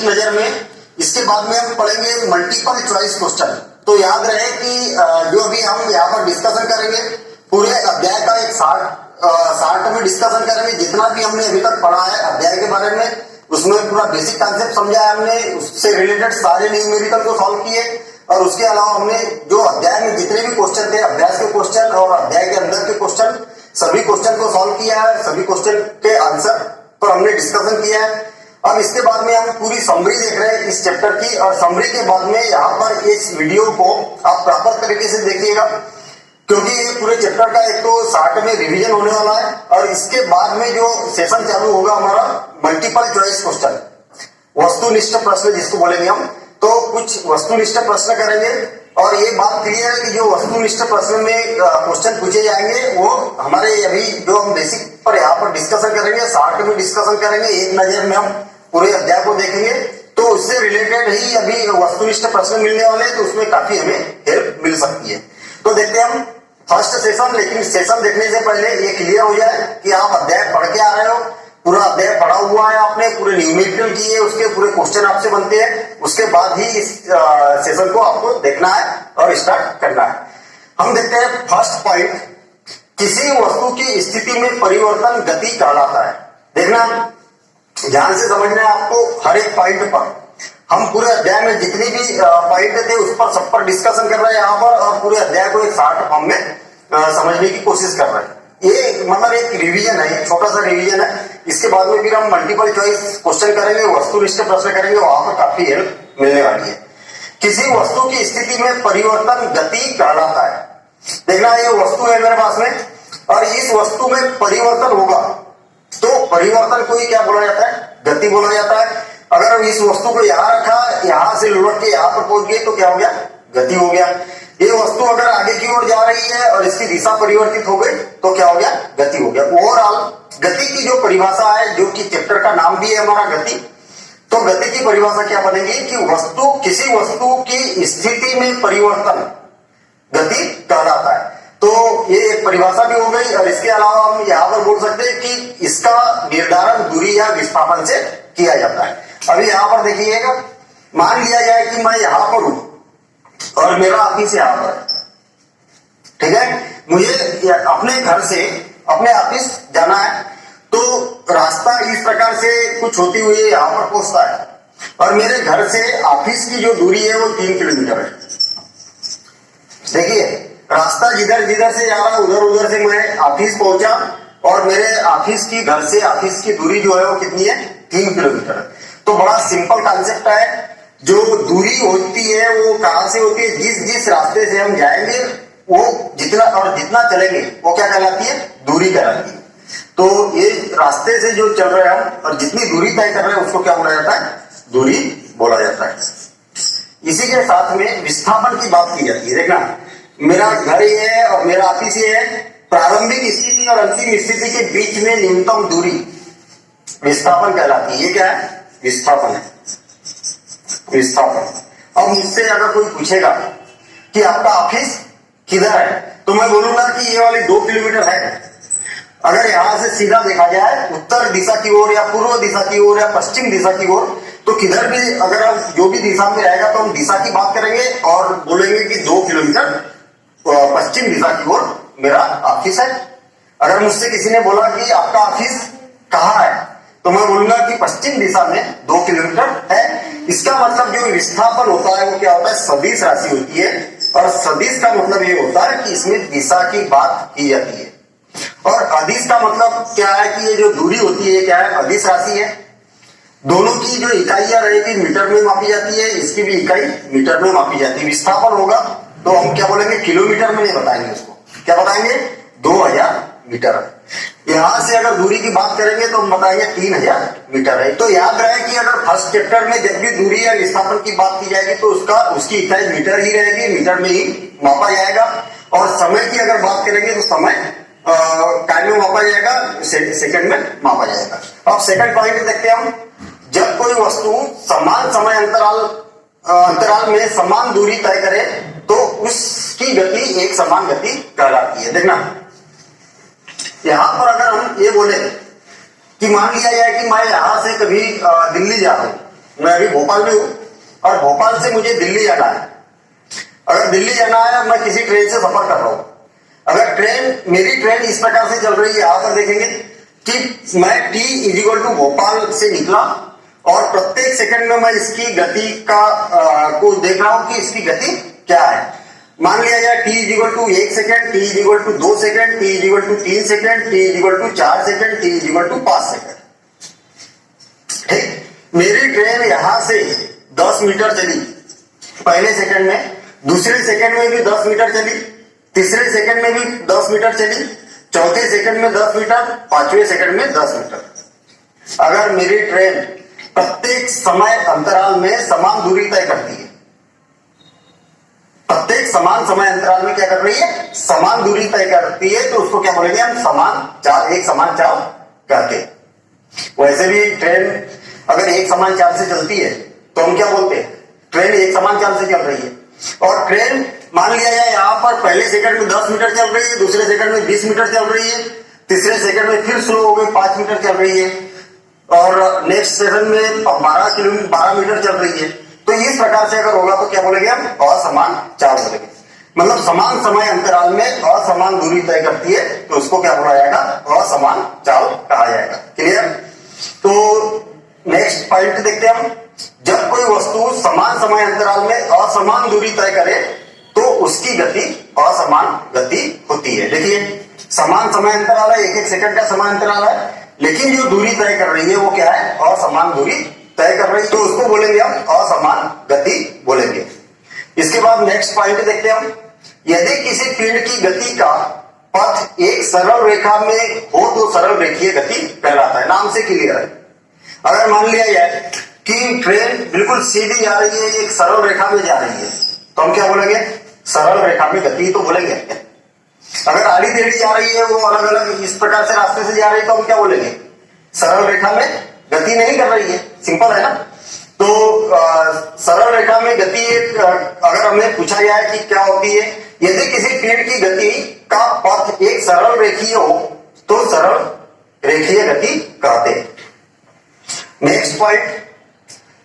एक नजर में। इसके बाद में हम पढ़ेंगे मल्टीपल चॉइस क्वेश्चन। तो याद रहे कि जो अभी हम यहाँ पर डिस्कशन करेंगे पूरे अध्याय का एक शार्ट में डिस्कशन करेंगे। जितना भी हमने अभी तक पढ़ा है अध्याय के बारे में, उसमें पूरा बेसिक कॉन्सेप्ट समझा है हमने, उससे रिलेटेड सारे न्यूमेरिकल को सॉल्व किए, और उसके अलावा हमने जो अध्याय में जितने भी क्वेश्चन थे, अभ्यास के क्वेश्चन और अध्याय के अंदर के क्वेश्चन, सभी क्वेश्चन को सॉल्व किया है। सभी क्वेश्चन के आंसर पर हमने डिस्कशन किया है। अब इसके बाद में हम पूरी समरी देख रहे हैं इस चैप्टर की, और समरी के बाद में यहाँ पर इस वीडियो को आप प्रॉपर तरीके से देखिएगा, क्योंकि ये पूरे चैप्टर का एक तो शार्ट में रिवीजन होने वाला है, और इसके बाद में जो सेशन चालू होगा हमारा मल्टीपल चॉइस क्वेश्चन, वस्तुनिष्ठ प्रश्न जिसको बोलेंगे हम। तो कुछ वस्तुनिष्ठ प्रश्न करेंगे, और ये बात क्लियर है कि जो वस्तुनिष्ठ प्रश्न में क्वेश्चन पूछे जाएंगे वो हमारे अभी जो हम बेसिक पर यहाँ पर डिस्कशन करेंगे, शार्ट में डिस्कशन करेंगे, एक नजर में हम पूरे अध्याय को देखेंगे, तो उससे रिलेटेड ही अभी वस्तुनिष्ठ प्रश्न मिलने वाले हैं, तो उसमें काफी हमें हेल्प मिल सकती है। तो देखते हैं हम फर्स्ट सेशन। लेकिन सेशन देखने से पहले ये क्लियर हो जाए कि आप अध्याय पढ़ के आ रहे हो, पूरा अध्याय पढ़ा हुआ है आपने, पूरे न्यूमेरिकल किए, उसके पूरे क्वेश्चन आपसे बनते हैं, उसके बाद ही इस सेशन को आपको देखना है और स्टार्ट करना है। हम देखते हैं फर्स्ट पॉइंट, किसी वस्तु की स्थिति में परिवर्तन गति कहलाता है। देखना ध्यान से समझना है आपको हर एक पॉइंट पर। हम पूरे अध्याय में जितनी भी पॉइंट थे उस पर सब पर डिस्कशन कर रहे हैं यहाँ पर, और पूरे अध्याय को एक शार्ट फॉर्म में समझने की कोशिश कर रहे हैं। ये मतलब एक रिवीजन है, एक छोटा सा रिवीजन है। इसके बाद में फिर हम मल्टीपल चॉइस क्वेश्चन करेंगे, वस्तुनिष्ठ प्रश्न करेंगे, वहां पर काफी हेल्प मिलने वाली है। किसी वस्तु की स्थिति में परिवर्तन गति कहलाता है। देखना ये वस्तु है मेरे पास में, और इस वस्तु में परिवर्तन होगा तो परिवर्तन को ही क्या बोला जाता है? गति बोला जाता है। अगर इस वस्तु को यहाँ रखा, यहाँ से लुढ़क के यहाँ पर पहुंच गई तो क्या हो गया? गति हो गया। ये वस्तु अगर आगे की ओर जा रही है और इसकी दिशा परिवर्तित हो गई तो क्या हो गया? गति हो गया। ओवरऑल गति की जो परिभाषा है, जो कि चैप्टर का नाम भी है हमारा गति, तो गति की परिभाषा क्या बनेगी कि वस्तु, किसी वस्तु की स्थिति में परिवर्तन गति कहलाता है। तो ये एक परिभाषा भी हो गई, और इसके अलावा हम यहाँ पर बोल सकते हैं कि इसका निर्धारण दूरी या विस्थापन से किया जाता है। अभी यहाँ पर देखिएगा, मान लिया जाए कि मैं यहाँ पर हूं और मेरा ऑफिस यहाँ पर, ठीक है, मुझे अपने घर से अपने ऑफिस जाना है, तो रास्ता इस प्रकार से कुछ होती हुई यहाँ पर पहुंचता है, और मेरे घर से ऑफिस की जो दूरी है वो 3 किलोमीटर है। देखिए रास्ता जिधर जिधर से जा रहा है उधर उधर से मैं ऑफिस पहुंचा, और मेरे ऑफिस की, घर से ऑफिस की दूरी जो है वो कितनी है? 3 किलोमीटर है। तो बड़ा सिंपल कॉन्सेप्ट है। जो दूरी होती है वो कहां से होती है? जिस जिस रास्ते से हम जाएंगे वो जितना और जितना चलेंगे वो क्या कहलाती है? दूरी कहलाती है। तो ये रास्ते से जो चल रहे हैं हम और जितनी दूरी तय कर रहे हैं उसको क्या बोला जाता है? दूरी बोला जाता है। इसी के साथ में विस्थापन की बात की जाती है। देखना मेरा घर ये है और मेरा ऑफिस ये है, प्रारंभिक स्थिति और अंतिम स्थिति के बीच में न्यूनतम दूरी विस्थापन कहलाती है। ये क्या है? विस्थापन है, विस्थापन। अब मुझसे अगर कोई पूछेगा कि आपका ऑफिस किधर है, तो मैं बोलूंगा कि ये वाली 2 किलोमीटर है। अगर यहां से सीधा देखा जाए उत्तर दिशा की ओर या पूर्व दिशा की ओर या पश्चिम दिशा की ओर, तो किधर भी अगर हम जो भी दिशा में रहेगा तो हम दिशा की बात करेंगे और बोलेंगे कि 2 किलोमीटर पश्चिम दिशा की ओर मेरा ऑफिस है। अगर मुझसे किसी ने बोला कि आपका ऑफिस कहाँ है, तो मैं बोलूंगा कि पश्चिम दिशा में 2 किलोमीटर है। इसका मतलब जो विस्थापन होता है वो क्या होता है? सदिश राशि होती है, और सदिश का मतलब ये होता है कि इसमें दिशा की बात की जाती है। और अदिश का मतलब क्या है कि ये जो दूरी होती है क्या है? अदिश राशि है। दोनों की जो इकाइयां रहेगी मीटर में मापी जाती है, इसकी भी इकाई मीटर में मापी जाती है। विस्थापन होगा तो हम क्या बोलेंगे? किलोमीटर में नहीं बताएंगे उसको, क्या बताएंगे? 2000 मीटर। यहां से अगर दूरी की बात करेंगे तो हम बताएंगे 3000 मीटर है। तो याद रहे कि अगर फर्स्ट चैप्टर में जब भी दूरी या विस्थापन की बात की जाएगी तो उसकी इकाई मीटर ही रहेगी, मीटर में ही मापा जाएगा। और समय की अगर बात करेंगे तो समय टाइम में मापा जाएगा, सेकंड में मापा जाएगा। अब सेकंड पॉइंट देखते हैं हम, जब कोई वस्तु समान समय अंतराल में समान दूरी तय करे तो उसकी गति एक समान गति कहलाती है। देखना यहां पर अगर हम ये बोले कि मान लिया जाए कि मैं यहां से कभी दिल्ली जा रहा हूं, मैं अभी भोपाल में हूँ और भोपाल से मुझे दिल्ली जाना है। अगर दिल्ली जाना है, मैं किसी ट्रेन से सफर कर रहा हूँ। अगर मेरी ट्रेन इस प्रकार से चल रही है, यहां पर देखेंगे कि मैं T इक्वल टू भोपाल से निकला और प्रत्येक सेकंड में मैं इसकी गति को देख रहा हूं कि इसकी गति क्या है। मान लिया जाए T equal to 1 second, T equal to 2 second, T equal to 3 second, T equal to 4 second, T equal to 5 second. ठीक, मेरी ट्रेन यहां से 10 मीटर चली पहले सेकंड में, दूसरे सेकंड में भी 10 मीटर चली, तीसरे सेकंड में भी 10 मीटर चली, चौथे सेकंड में 10 मीटर, पांचवें सेकंड में 10 मीटर। अगर मेरी ट्रेन प्रत्येक समय अंतराल में समान दूरी तय करती है, प्रत्येक समान समय अंतराल में क्या कर रही है, समान दूरी तय करती है, तो उसको क्या बोलेंगे हम, समान चाल, एक समान चाल कहते हैं। वैसे भी ट्रेन अगर एक समान चाल से चलती है तो हम क्या बोलते हैं, ट्रेन एक समान चाल से चल रही है। और ट्रेन मान लिया जाए यहां पर पहले सेकंड में 10 मीटर चल रही है, दूसरे सेकंड में 20 मीटर चल रही है, तीसरे सेकंड में फिर स्लो हो गई 5 मीटर चल रही है और नेक्स्ट सेकंड में 12 मीटर चल रही है। तो इस प्रकार से अगर होगा तो क्या बोलेंगे हम, असमान चाल बोलेंगे। मतलब समान समय अंतराल में असमान दूरी तय करती है तो उसको क्या बोला जाएगा, असमान चाल कहा जाएगा। क्लियर। तो नेक्स्ट पॉइंट देखते हैं हम, जब कोई वस्तु समान समय अंतराल में असमान दूरी तय करे तो उसकी गति असमान गति होती है। देखिए समान समय अंतराल है, 1-1 सेकंड का समय अंतराल है, लेकिन जो दूरी तय कर रही है वो क्या है, असमान दूरी तय कर रही है, तो उसको बोलेंगे हम असमान गति बोलेंगे। इसके बाद नेक्स्ट पॉइंट देखते हैं हम, यदि किसी पिंड की गति का पथ एक सरल रेखा में हो तो सरल रेखीय गति कहलाता है। नाम से क्लियर है। अगर मान लिया जाए कि ट्रेन बिल्कुल सीधी जा रही है, एक सरल रेखा में जा रही है, तो हम क्या बोलेंगे, सरल रेखा में गति तो बोलेंगे। अगर आड़ी टेढ़ी जा रही है, वो अलग अलग इस प्रकार से रास्ते से जा रही है, तो हम क्या बोलेंगे, सरल रेखा में गति नहीं कर रही है। सिंपल है ना। तो सरल रेखा में गति अगर हमें पूछा जाए कि क्या होती है, यदि किसी पिंड की गति का पथ एक सरल रेखीय हो तो सरल रेखीय गति कहते हैं। नेक्स्ट पॉइंट,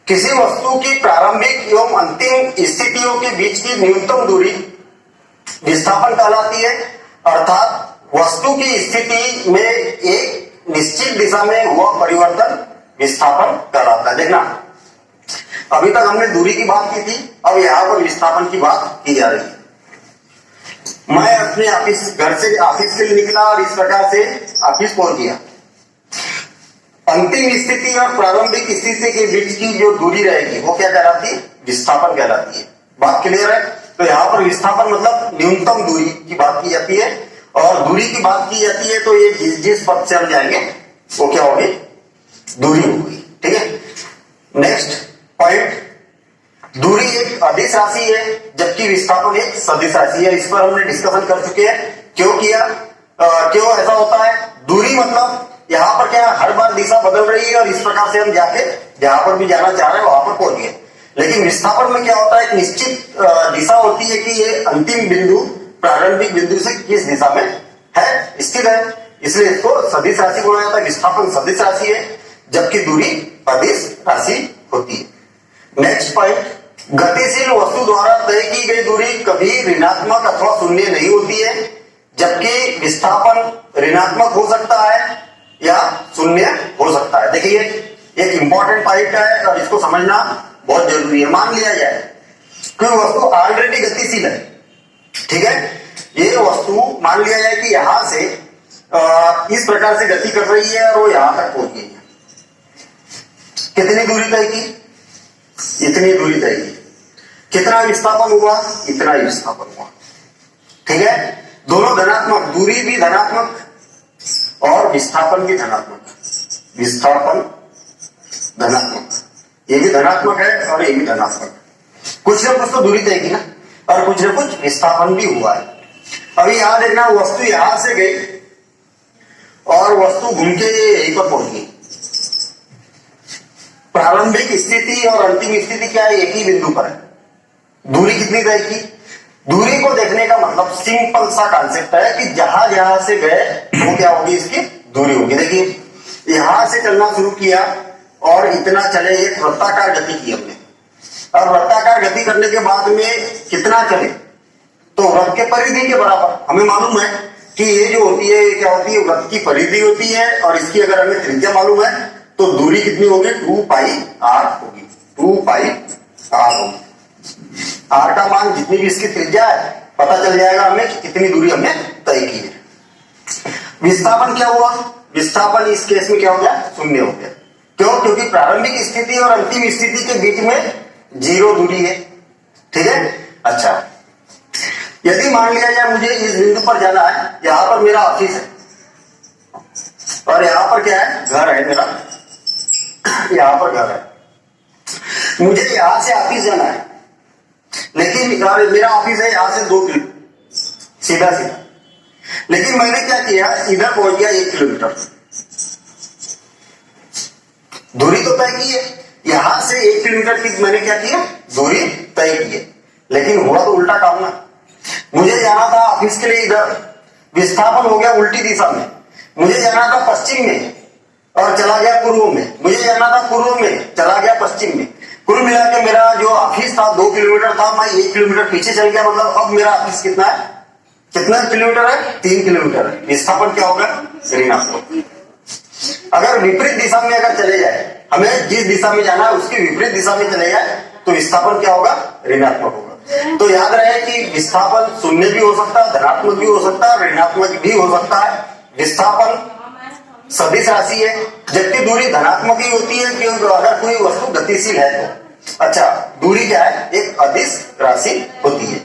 किसी वस्तु की प्रारंभिक एवं अंतिम स्थितियों के बीच की न्यूनतम दूरी विस्थापन कहलाती है। अर्थात वस्तु की स्थिति में एक निश्चित दिशा में हुआ परिवर्तन विस्थापन कहलाता है। देखना, अभी तक हमने दूरी की बात की थी, अब यहां पर विस्थापन की बात की जा रही है। मैं अपने घर से ऑफिस के लिए निकला और इस प्रकार से ऑफिस पहुंच गया। अंतिम स्थिति और प्रारंभिक स्थिति के बीच की जो दूरी रहेगी वो क्या कहलाती है, विस्थापन कहलाती है। बात क्लियर है। तो यहाँ पर विस्थापन मतलब न्यूनतम दूरी की बात की जाती है, और दूरी की बात की जाती है तो ये जिस पद से हम जाएंगे वो क्या होगी, दूरी होगी। ठीक है। नेक्स्ट पॉइंट, दूरी एक अदिश राशि है जबकि विस्थापन एक सदिश राशि है। इस पर हमने डिस्कशन कर चुके हैं। क्यों किया, क्यों ऐसा होता है। दूरी मतलब यहाँ पर क्या, हर बार दिशा बदल रही है और इस प्रकार से हम जाके जहां पर भी जाना चाह रहे हैं वहां पर पहुंच गए। लेकिन विस्थापन में क्या होता है, एक निश्चित दिशा होती है कि ये अंतिम बिंदु प्रारंभिक बिंदु से किस दिशा में है, स्थित है, इसलिए इसको सदिश राशि बोला जाता है। विस्थापन सदिश राशि है जबकि दूरी अदिश राशि होती है। नेक्स्ट पॉइंट, गतिशील वस्तु द्वारा तय की गई दूरी कभी ऋणात्मक अथवा शून्य नहीं होती है, जबकि विस्थापन ऋणात्मक हो सकता है या शून्य हो सकता है। देखिए एक इंपॉर्टेंट पॉइंट है और इसको समझना बहुत जरूरी है। मान लिया जाए कि वस्तु ऑलरेडी गतिशील है, ठीक है, ये वस्तु मान लिया जाए कि यहां से इस प्रकार से गति कर रही है और वो यहां तक पहुंच गई है। कितनी दूरी तय की, इतनी दूरी तय की। कितना विस्थापन हुआ, इतना ही विस्थापन हुआ। ठीक है, दोनों धनात्मक, दूरी भी धनात्मक और विस्थापन भी धनात्मक। विस्थापन धनात्मक, ये भी धनात्मक है और ये भी धनात्मक। कुछ ना कुछ तो दूरी तय की ना, और कुछ ना कुछ विस्थापन भी हुआ है। अभी यहां देखना, वस्तु यहां से गई और वस्तु घूम के यहीं पर पहुंच गई। प्रारंभिक स्थिति और अंतिम स्थिति क्या है, एक ही बिंदु पर है। दूरी कितनी तय की, दूरी को देखने का मतलब सिंपल सा कॉन्सेप्ट है कि जहां जहां से गए वो क्या होगी, इसकी दूरी होगी। देखिए यहां से चलना शुरू किया और इतना चले, एक वृत्ताकार गति की हमने। और वृत्ताकार गति करने के बाद में कितना चले, तो वृत्त के परिधि के बराबर। हमें मालूम है कि ये जो होती है, क्या होती है, वृत्त की परिधि होती है, और इसकी अगर हमें त्रिज्या मालूम है तो दूरी कितनी होगी, 2 पाई r होगी, 2 पाई r होगी। r का मान जितनी भी इसकी त्रिज्या है पता चल जाएगा हमें कि कितनी दूरी हमने तय की है। विस्थापन क्या हुआ, विस्थापन इस केस में क्या हो गया, शून्य हो गया। क्यों, क्योंकि प्रारंभिक स्थिति और अंतिम स्थिति के बीच में 0 दूरी है। ठीक है। अच्छा, यदि मान लिया जाए मुझे इस बिंदु पर जाना है, यहां पर मेरा ऑफिस है और यहां पर क्या है, घर है मेरा, यहां पर घर है, मुझे यहां से ऑफिस जाना है, लेकिन मेरा ऑफिस है यहां से 2 किलोमीटर सीधा सीधा, लेकिन मैंने क्या किया, इधर पहुंच गया 1 किलोमीटर। दूरी तो तय की है, यहां से 1 किलोमीटर की मैंने क्या किया, दूरी तय की है, लेकिन हुआ तो उल्टा काम ना। मुझे जाना था ऑफिस के लिए इधर, विस्थापन हो गया उल्टी दिशा में। मुझे जाना था पश्चिम में और चला गया पूर्व में, मुझे जाना था पूर्व में, चला गया पश्चिम में। कुल मिला के मेरा जो ऑफिस था 2 किलोमीटर था, मैं 1 किलोमीटर पीछे चल गया, मतलब अब मेरा ऑफिस कितना है, कितना किलोमीटर है, 3 किलोमीटर है। विस्थापन क्या होगा, ऋणात्मक। अगर विपरीत दिशा में अगर चले जाए, हमें जिस दिशा में जाना है उसकी विपरीत दिशा में चले जाए तो विस्थापन क्या होगा, ऋणात्मक होगा। तो याद रहे कि विस्थापन शून्य भी हो सकता है, धनात्मक भी हो सकता है, ऋणात्मक भी हो सकता है। विस्थापन सदिश राशि है, जबकि दूरी धनात्मक ही होती है क्योंकि अगर कोई वस्तु गतिशील है तो। अच्छा, दूरी क्या है, एक अदिश राशि होती है।